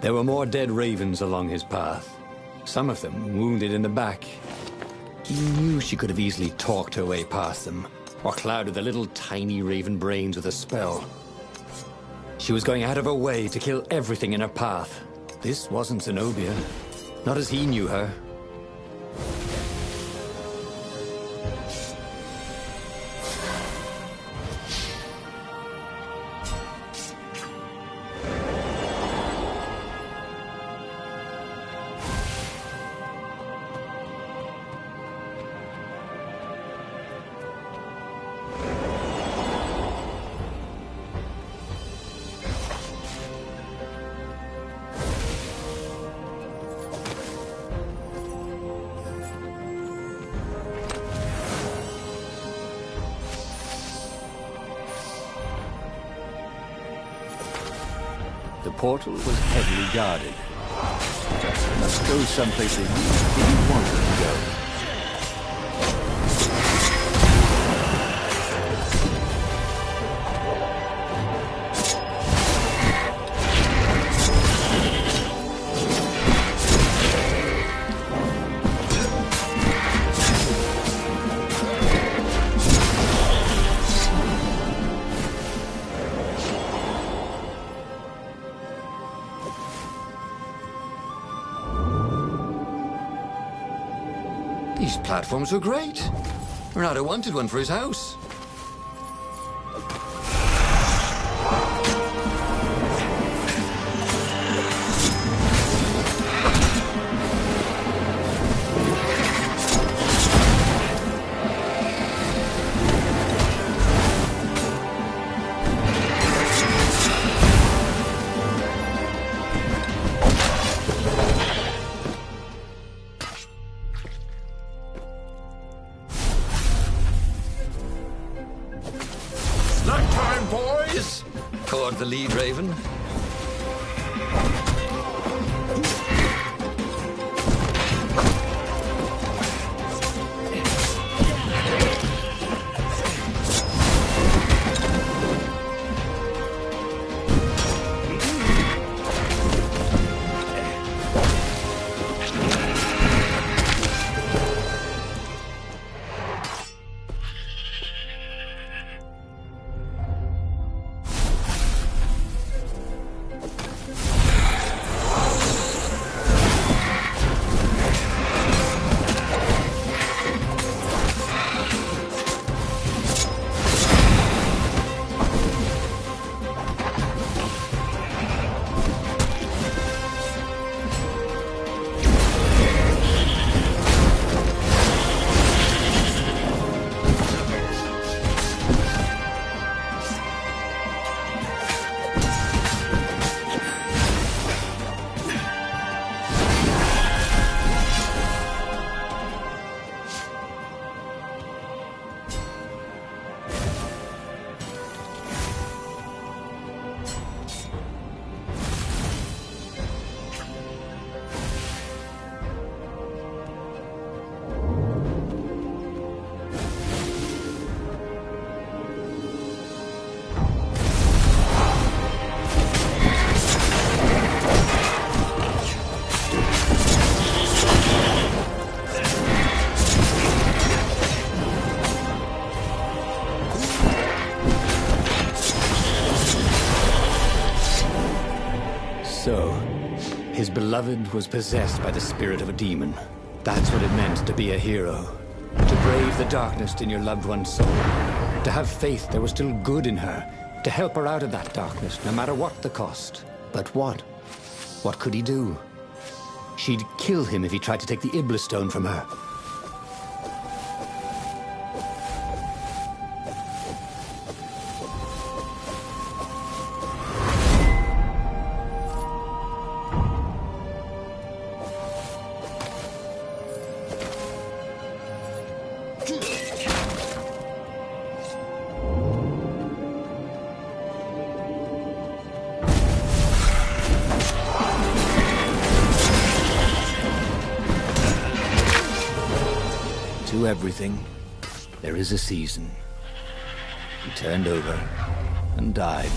There were more dead ravens along his path, some of them wounded in the back. He knew she could have easily talked her way past them, or clouded the little tiny raven brains with a spell. She was going out of her way to kill everything in her path. This wasn't Zenobia, not as he knew her. The portal was heavily guarded. Let's go someplace that you didn't want to go. These platforms were great. Renato wanted one for his house. Nighttime, boys! Called the lead raven. So, his beloved was possessed by the spirit of a demon. That's what it meant to be a hero. To brave the darkness in your loved one's soul. To have faith there was still good in her. To help her out of that darkness, no matter what the cost. But what? What could he do? She'd kill him if he tried to take the Iblis stone from her. To everything, there is a season. He turned over and died.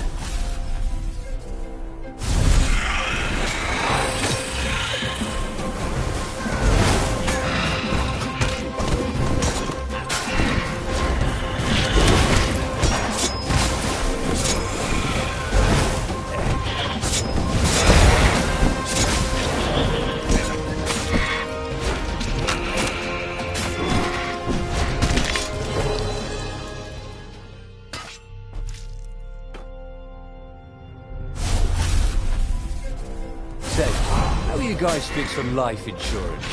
you guys fix some life insurance?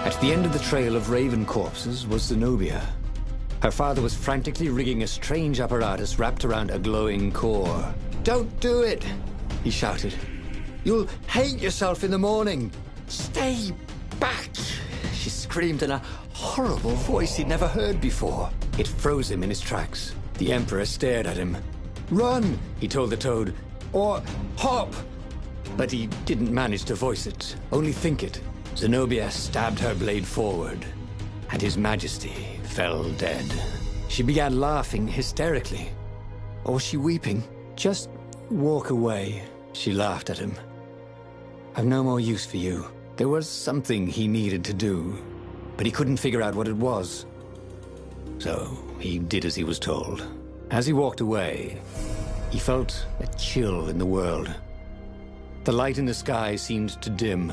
At the end of the trail of raven corpses was Zenobia. Her father was frantically rigging a strange apparatus wrapped around a glowing core. "Don't do it!" he shouted. "You'll hate yourself in the morning! Stay back!" She screamed in a horrible voice he'd never heard before. It froze him in his tracks. The Emperor stared at him. "Run!" he told the toad. "Or hop!" But he didn't manage to voice it, only think it. Zenobia stabbed her blade forward, and His Majesty fell dead. She began laughing hysterically. Or was she weeping? "Just walk away," she laughed at him. "I've no more use for you." There was something he needed to do, but he couldn't figure out what it was. So he did as he was told. As he walked away, he felt a chill in the world. The light in the sky seemed to dim.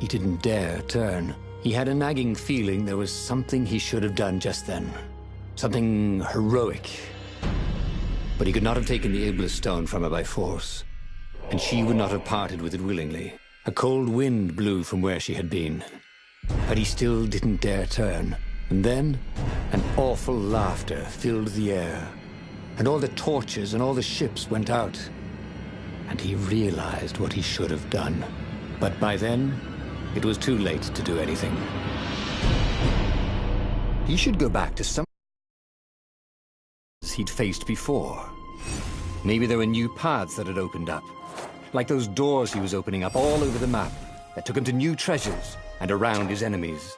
He didn't dare turn. He had a nagging feeling there was something he should have done just then. Something heroic. But he could not have taken the Iblis stone from her by force, and she would not have parted with it willingly. A cold wind blew from where she had been, but he still didn't dare turn. And then, an awful laughter filled the air, and all the torches and all the ships went out, and he realized what he should have done. But by then, it was too late to do anything. He should go back to some he'd faced before. Maybe there were new paths that had opened up, like those doors he was opening up all over the map that took him to new treasures and around his enemies.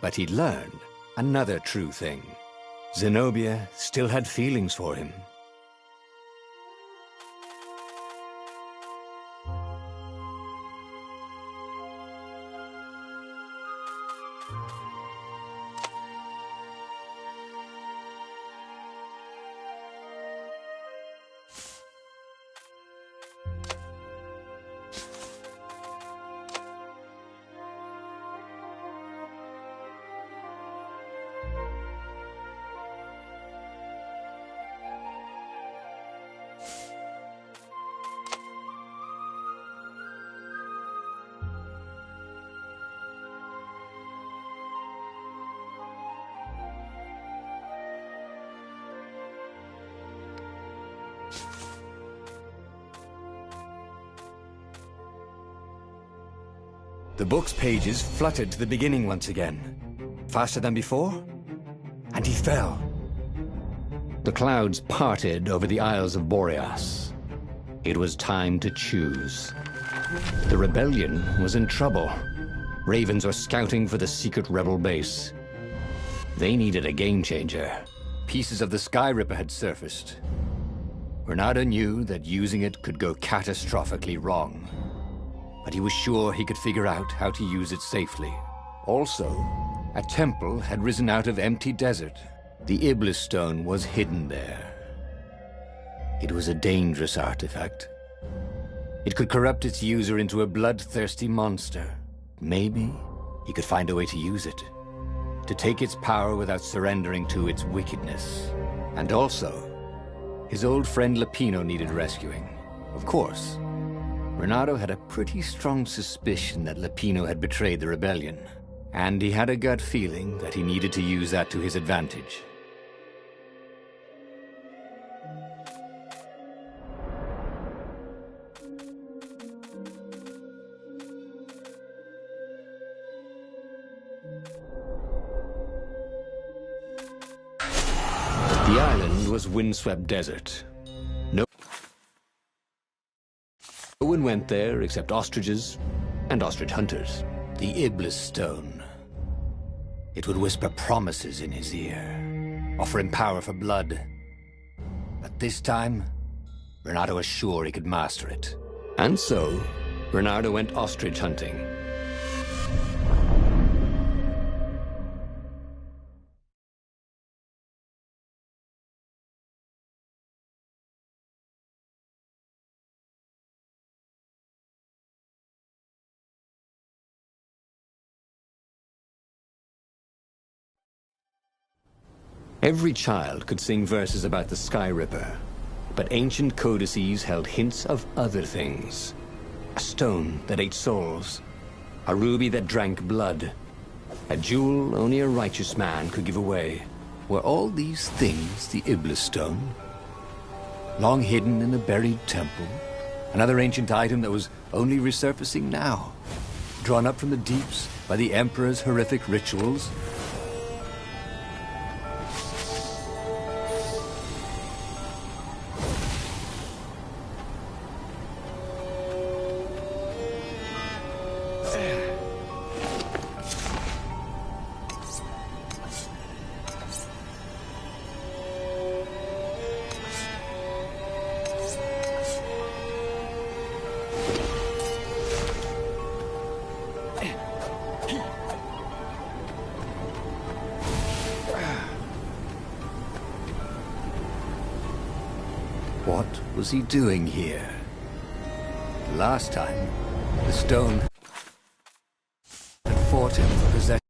But he'd learned another true thing. Zenobia still had feelings for him. The book's pages fluttered to the beginning once again. Faster than before? And he fell. The clouds parted over the Isles of Boreas. It was time to choose. The rebellion was in trouble. Ravens were scouting for the secret rebel base. They needed a game-changer. Pieces of the Sky Ripper had surfaced. Renata knew that using it could go catastrophically wrong. But he was sure he could figure out how to use it safely. Also, a temple had risen out of empty desert. The Iblis Stone was hidden there. It was a dangerous artifact. It could corrupt its user into a bloodthirsty monster. Maybe he could find a way to use it, to take its power without surrendering to its wickedness. And also, his old friend Lupino needed rescuing. Of course, Renato had a pretty strong suspicion that Lupino had betrayed the rebellion, and he had a gut feeling that he needed to use that to his advantage. The island was windswept desert. No one went there except ostriches and ostrich hunters. The Iblis Stone. It would whisper promises in his ear, offer him power for blood. But this time, Renato was sure he could master it. And so, Renato went ostrich hunting. Every child could sing verses about the Sky Ripper, but ancient codices held hints of other things. A stone that ate souls, a ruby that drank blood, a jewel only a righteous man could give away. Were all these things the Iblis Stone? Long hidden in a buried temple? Another ancient item that was only resurfacing now? Drawn up from the deeps by the Emperor's horrific rituals? What was he doing here? Last time, the stone had fought him for possession.